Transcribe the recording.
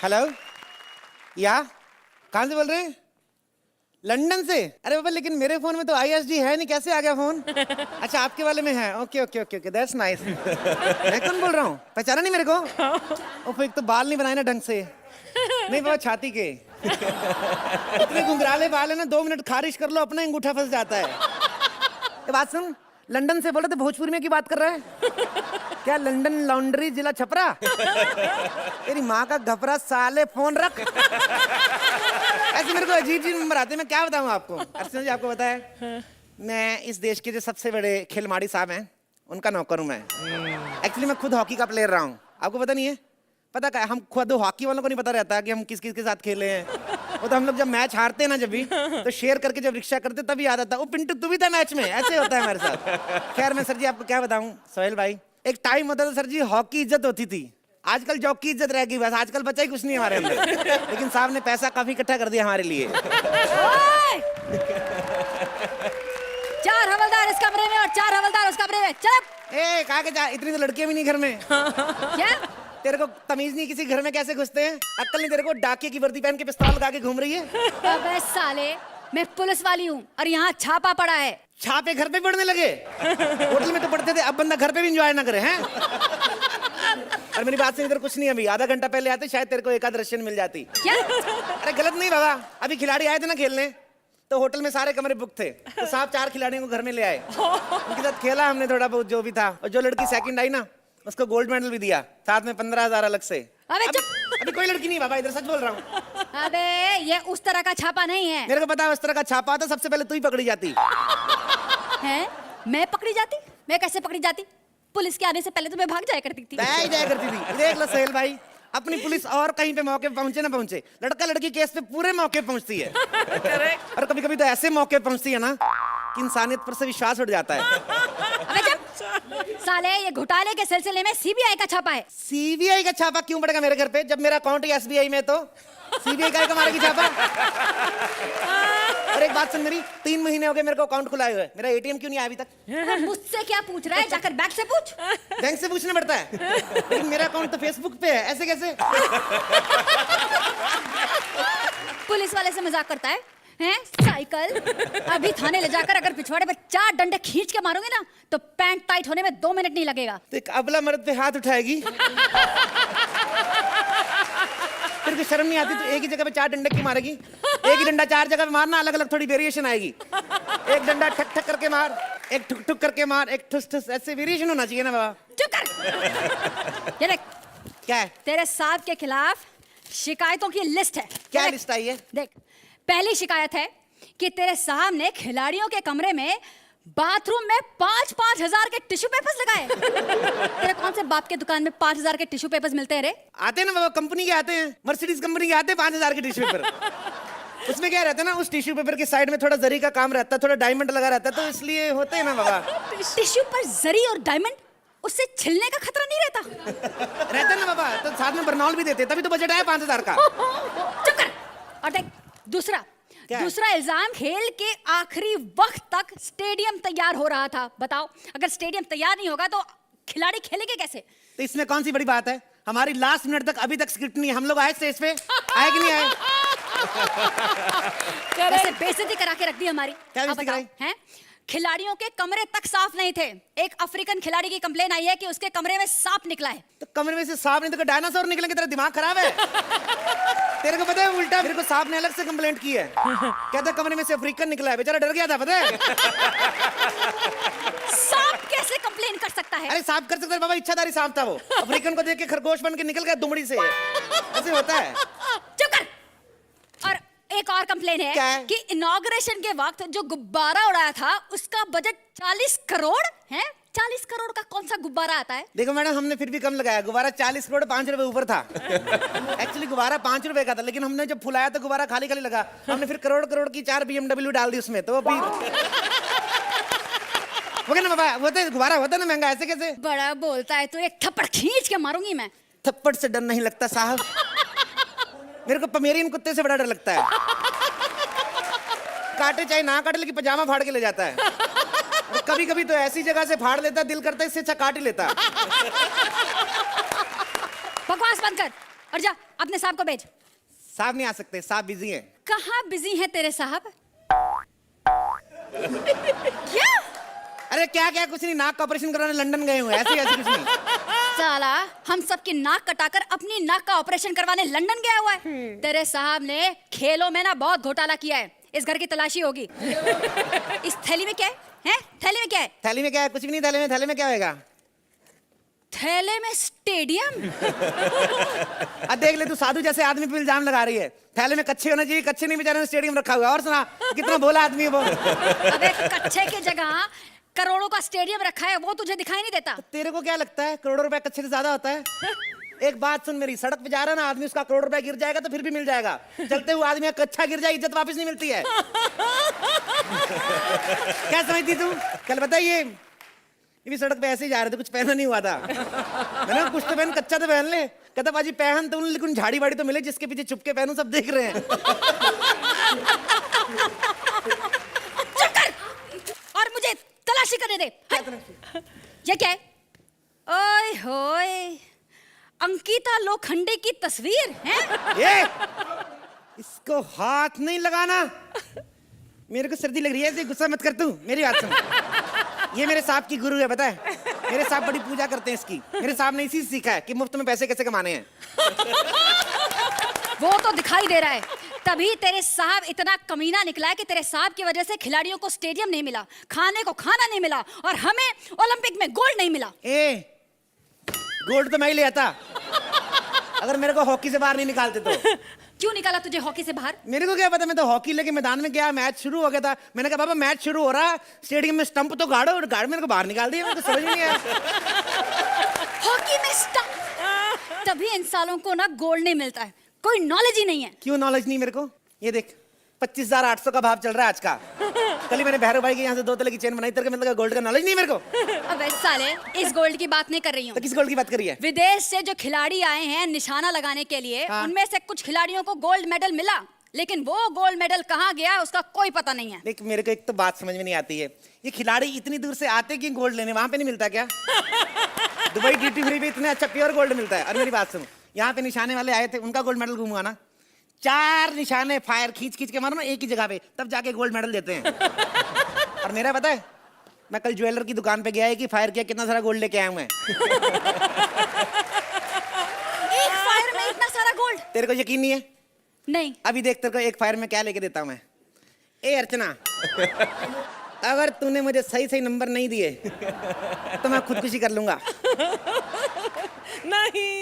Hello, या कहाँ से बोल रहे हैं? लंदन से? अरे बाबा, लेकिन मेरे फोन में तो ISD है नहीं, कैसे आ गया फोन? अच्छा, आपके वाले में है। Okay okay okay okay, that's nice. मैं कौन बोल रहा हूँ? पहचाना नहीं मेरे को? ओह, एक तो बाल नहीं बनाए ना ढंग से। नहीं बाबा, छाती के इतने घुंघराले बाल है ना, 2 मिनट खारिश कर लो अपना अंगूठा फंस जाता है। ये बात सुन, लंदन से बोले तो भोजपुरी में की बात कर रहा है क्या? लंदन लॉन्ड्री, जिला छपरा। तेरी माँ का घपरा साले, फोन रख। ऐसे मेरे को अजीब अजीब नंबर आते हैं, मैं क्या बताऊँ आपको। अर्चना जी, आपको पता है मैं इस देश के जो सबसे बड़े खिलवाड़ी साहब हैं उनका नौकर हूँ मैं। एक्चुअली मैं खुद हॉकी का प्लेयर रहा हूँ, आपको पता नहीं है? पता क्या, हम खुद हॉकी वालों को नहीं पता रहता कि हम किस किस के साथ खेले हैं। वो तो हम लोग जब मैच हारते हैं ना, जब भी तो शेयर करके जब रिक्शा करते तभी याद आता है, ओ पिंटू तू भी था मैच में। ऐसे होता है हमारे साथ। खैर मैं सर जी आपको क्या बताऊं सोहेल भाई, एक टाइम होता था सर जी हॉकी इज्जत होती थी, आजकल जॉब की इज्जत रह गई बस। आजकल बचा ही कुछ नहीं हमारे अंदर। लेकिन साहब ने पैसा काफी इकट्ठा कर दिया हमारे लिए। 4 हवलदार इस कमरे में और 4 हवलदार उस कमरे में। चल। ए कहा के जा, इतनी तो लड़कियां भी नहीं घर में। क्या? तेरे को तमीज नहीं किसी घर में कैसे घुसते हैं? अक्ल नहीं तेरे को? डाकिए की वर्दी पहन के पिस्तौल लगा के घूम रही है। अबे साले, मैं पुलिस वाली हूँ और यहाँ छापा पड़ा है। छापे घर पे पड़ने लगे? होटल में तो पड़ते थे, अब बंदा घर पे भी एंजॉय ना करे हैं? और मेरी बात से इधर कुछ नहीं, अभी आधा घंटा पहले आते शायद तेरे को एक आध रशियन मिल जाती। क्या? अरे गलत नहीं बाबा, अभी खिलाड़ी आए थे ना खेलने, तो होटल में सारे कमरे बुक थे, तो साहब 4 खिलाड़ियों को घर में ले आए, उनके साथ खेला हमने थोड़ा बहुत जो भी था, और जो लड़की सेकंड आई ना उसको गोल्ड मेडल भी दिया, साथ में 15,000 अलग से। अबे अभी कोई लड़की नहीं बाबा, इधर सच बोल रहा हूँ। अबे ये उस तरह का छापा नहीं है। मेरे को पता है उस तरह का छापा आता, सबसे पहले तू ही पकड़ी जाती है। मैं पकड़ी जाती? मैं कैसे पकड़ी जाती? पुलिस के आने से पहले तो मैं भाग जाया करती थी। जाया करती थी। देख लो सोहेल भाई, अपनी पुलिस और कहीं पे मौके पे पहुंचे ना पहुंचे, लड़का लड़की केस पे पूरे मौके पहुंचती है। और कभी कभी तो ऐसे मौके पहुंचती है ना कि इंसानियत पर से विश्वास उठ जाता है। अबे जब साले, ये घोटाले के सिलसिले में CBI का छापा है। CBI का छापा क्यों पड़ेगा मेरे घर पे, जब मेरा अकाउंट ही SBI में? तो CBI का मारेगी छापा? और एक बात सुन मेरी, 3 महीने हो गए मेरे को अकाउंट खुलाए हुए, मेरा ATM क्यों नहीं आया अभी तक? मुझसे क्या पूछ रहा है? जाकर बैंक से पूछ। बैंक से पूछना पड़ता है, लेकिन मेरा अकाउंट तो Facebook पे है, ऐसे कैसे? पुलिस वाले से मजाक करता है हैं? साइकिल, अभी थाने ले जाकर अगर पिछवाड़े पे 4 डंडे खींच के मारोगे ना तो पैंट टाइट होने में 2 मिनट नहीं लगेगा। तो एक अबला मर्द पे हाथ उठाएगी? तेरे को शर्म नहीं आती? तो एक ही जगह पे 4 डंडे क्यों मारेगी? एक ही डंडा 4 जगह पे मारना, अलग अलग थोड़ी वेरिएशन आएगी। एक डंडा ठक ठक करके मार, एक ठुक ठुक करके मार, एक ठुस ठुस, ऐसे वेरिएशन होना चाहिए ना बाबा। चुप कर। ये देख, क्या है? तेरे साहब के खिलाफ शिकायतों की लिस्ट है। क्या लिस्ट आई है? देख, पहली शिकायत है कि तेरे साहब ने खिलाड़ियों के कमरे में बाथरूम में 5-5 हजार के टिश्यू पेपर्स लगाए। तेरे कौन से बाप के दुकान में 5,000 के टिश्यू पेपर्स मिलते हैं रे? आते हैं ना बाबा, कंपनी के आते हैं, मर्सिडीज कंपनी के आते हैं 5,000 के टिश्यू पेपर। उसमें क्या रहता है ना, उस टिश्यू पेपर के साइड में थोड़ा जरी का काम रहता है, थोड़ा डायमंड लगा रहता है, तो इसलिए होते हैं ना बाबा। टिश्यू पर जरी और डायमंड, उससे छिलने का खतरा नहीं रहता? रहता है ना बाबा, तो साथ में बर्नॉल भी देते, तभी तो बजट आया 5,000 का। चुप कर। और देख, दूसरा इल्जाम, खेल के आखिरी वक्त तक स्टेडियम तैयार हो रहा था। बताओ, अगर स्टेडियम तैयार नहीं होगा तो खिलाड़ी खेलेंगे कैसे? तो इसमें कौन सी बड़ी बात है? हमारी लास्ट मिनट तक अभी तक स्क्रिप्ट नहीं है, हम लोग आए स्टेज पे, आए कि नहीं आए? वैसे बेइज्जती करा के रख दी हमारी। क्या आप बेइज्जती बताओ, कराई? हैं? खिलाड़ियों के कमरे तक साफ नहीं थे। एक अफ्रीकन खिलाड़ी की कंप्लेन आई है कि उसके कमरे में सांप निकला है। तो कमरे में से सांप नहीं तो डायनासोर निकलेंगे? तेरा दिमाग खराब है? तेरे को पता है उल्टा मेरे को सांप ने अलग से कंप्लेंट की है, कहता कमरे में से अफ्रीकन निकला है, बेचारा डर गया था, पता है? सांप कैसे कंप्लेन कर सकता है? अरे सांप कर सकता है बाबा, इच्छाधारी सांप था वो, अफ्रीकन को देख के खरगोश बन के निकल गया दुमड़ी से, ऐसे होता है। चुप कर। और एक और कंप्लेन है, है कि इनॉग्रेशन के वक्त जो गुब्बारा उड़ाया था उसका बजट 40 करोड़ है। 40 करोड़ का कौन सा गुब्बारा आता है? देखो मैडम, हमने फिर भी कम लगाया, गुब्बारा 40 करोड़ 5 रुपए ऊपर था। एक्चुअली गुब्बारा 5 रुपए का था, लेकिन हमने जब फुलाया तो गुब्बारा खाली खाली लगा, हमने फिर करोड़ करोड़ की 4 BMW डाल दी उसमें, तो अभी हो गया ना बाबा। होता है गुब्बारा, होता है ना महंगा, ऐसे कैसे? बड़ा बोलता है तो एक थप्पड़ खींच के मारूंगी मैं। थप्पड़ से डर नहीं लगता साहब, मेरे को पमेरियन कुत्ते से बड़ा डर लगता है। काटे चाहे ना काटे, लेकिन पजामा फाड़ के ले जाता है। कभी कभी तो ऐसी जगह से फाड़ लेता, दिल करता है इससे अच्छा काट ही लेता। बकवास बंद कर और जा अपने साहब को भेज। साहब नहीं आ सकते, साहब बिजी हैं। कहाँ बिजी है तेरे साहब? क्या? अरे क्या क्या, कुछ नहीं, नाक का ऑपरेशन कराने लंदन गए हुए, ऐसे ऐसे कुछ नहीं। साला हम सबकी नाक कटाकर अपनी नाक का ऑपरेशन करवाने लंदन गया हुआ है। तेरे साहब ने खेलों में ना बहुत घोटाला किया है, इस घर की तलाशी होगी। इस थैली में क्या है? हैं? थैली में क्या है? थैली में क्या है? कुछ भी नहीं थैले में क्या होएगा? थैले में स्टेडियम। अब देख ले, तू साधु जैसे आदमी पे इल्जाम लगा रही है। थैले में कच्चे होना चाहिए, कच्चे नहीं, बेचारे ने स्टेडियम रखा हुआ है। और सुना, कितना भोला आदमी है वो। अबे कच्चे की जगह करोड़ों का स्टेडियम रखा है, वो तुझे दिखाई नहीं देता? तो तेरे को क्या लगता है करोड़ों रुपए कच्चे से ज्यादा होता है? एक बात सुन मेरी, सड़क पे जा रहा है ना आदमी, उसका करोड़ रुपए गिर जाएगा तो फिर भी मिल जाएगा। चलते हुए आदमी का कच्चा गिर जाए, इज्जत वापस नहीं मिलती है। क्या समझती तू? कल बताइए, ये भी सड़क पे ऐसे ही जा रहे थे, कुछ पहना नहीं हुआ था। मैंने कुछ तो पहन, कच्चा तो पहन ले। कहता बाजी पहन तो, लेकिन झाड़ी वाड़ी तो मिले जिसके पीछे छुप के पहनूं, सब देख रहे हैं। और मुझे तलाशी करने दे। ये क्या है? ओए होए, अंकिता लोखंडे की तस्वीर है? ये इसको हाथ नहीं लगाना। मेरे को सर्दी लग रही है, ऐसे गुस्सा मत कर तू। मेरी बात सुन, ये मेरे साहब की गुरु है, पता है? मेरे साहब बड़ी पूजा करते हैं इसकी। मेरे साहब ने इसी से सीखा है कि मुफ्त में पैसे कैसे कमाने हैं। वो तो दिखाई दे रहा है, तभी तेरे साहब इतना कमीना निकला है कि तेरे साहब की वजह से खिलाड़ियों को स्टेडियम नहीं मिला, खाने को खाना नहीं मिला, और हमें ओलंपिक में गोल्ड नहीं मिला। गोल्ड तो मैं ही ले आता, अगर मेरे को हॉकी से बाहर नहीं निकालते तो। क्यों निकाला तुझे हॉकी से बाहर? मेरे को क्या पता, मैं तो हॉकी लेके मैदान में गया, मैच शुरू हो गया था। मैंने कहा बाबा मैच शुरू हो रहा, स्टेडियम में स्टंप तो गाड़ो, और गाड़ मेरे को बाहर निकाल दिया। मेरे को समझ नहीं आया। हॉकी में स्टंप, तभी इन सालों को ना गोल्ड नहीं मिलता है, कोई नॉलेज ही नहीं है। क्यों नॉलेज नहीं मेरे को? ये देख 25,800 का भाव चल रहा है आज का। कल ही मैंने भैरव भाई के यहाँ से 2 तले की चेन बनाई, तेरे को मतलब गोल्ड का नॉलेज नहीं मेरे को। अबे साले, इस गोल्ड की बात नहीं कर रही हूँ। तो किस गोल्ड की बात करी है? विदेश से जो खिलाड़ी आए हैं निशाना लगाने के लिए, हाँ। उनमें से कुछ खिलाड़ियों को गोल्ड मेडल मिला, लेकिन वो गोल्ड मेडल कहाँ गया उसका कोई पता नहीं है। देख मेरे को एक तो बात समझ में नहीं आती है, ये खिलाड़ी इतनी दूर से आते कि गोल्ड लेने, वहां पे नहीं मिलता क्या? दुबई ड्यूटी फ्री पे इतना अच्छा प्योर गोल्ड मिलता है। और मेरी बात सुनो, यहाँ पे निशाने वाले आए थे, उनका गोल्ड मेडल घूमवा ना, 4 निशाने फायर खींच खींच के मारो ना एक ही जगह पे, तब जाके गोल्ड मेडल देते हैं। और मेरा पता है, मैं कल ज्वेलर की दुकान पे गया है कि फायर किया, कितना सारा गोल्ड लेके आया हूं मैं। एक फायर में इतना सारा गोल्ड? तेरे को यकीन नहीं है? नहीं। अभी देख तेरे को एक फायर में क्या लेके देता हूं मैं। ए अर्चना, अगर तूने मुझे सही सही नंबर नहीं दिए तो मैं खुदकुशी कर लूंगा। नहीं